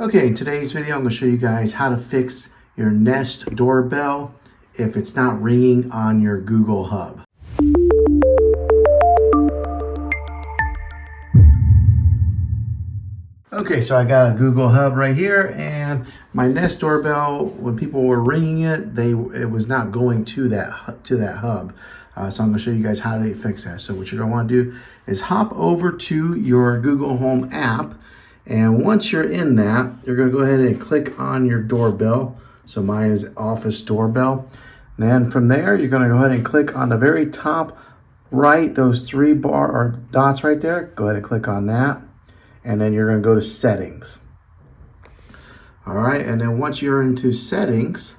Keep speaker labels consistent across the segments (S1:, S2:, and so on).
S1: Okay, in today's video, I'm going to show you guys how to fix your Nest Doorbell if it's not ringing on your Google Hub. Okay, so I got a Google Hub right here, and my Nest Doorbell, when people were ringing it, it was not going to that hub. So I'm going to show you guys how to fix that. So what you're going to want to do is hop over to your Google Home app, and once you're in that, you're going to go ahead and click on your doorbell. So mine is Office Doorbell. Then from there, you're going to go ahead and click on the very top right, those three dots right there. Go ahead and click on that. And then you're going to go to settings. All right, and then once you're into settings,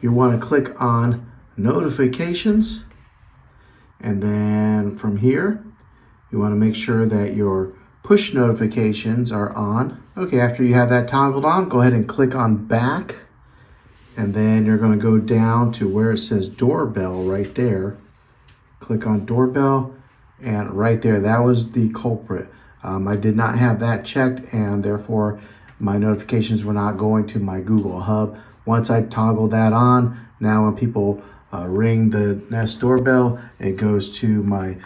S1: you want to click on notifications. And then from here, you want to make sure that your push notifications are on. Okay, after you have that toggled on, go ahead and click on back. And then you're going to go down to where it says doorbell right there. Click on doorbell, and right there, that was the culprit. I did not have that checked, and therefore my notifications were not going to my Google Hub. Once I toggled that on, now when people ring the Nest Doorbell, it goes to my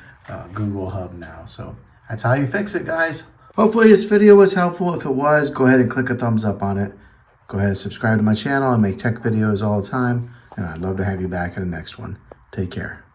S1: Google Hub now. So that's how you fix it, guys. Hopefully this video was helpful. If it was, go ahead and click a thumbs up on it. Go ahead and subscribe to my channel. I make tech videos all the time, and I'd love to have you back in the next one. Take care.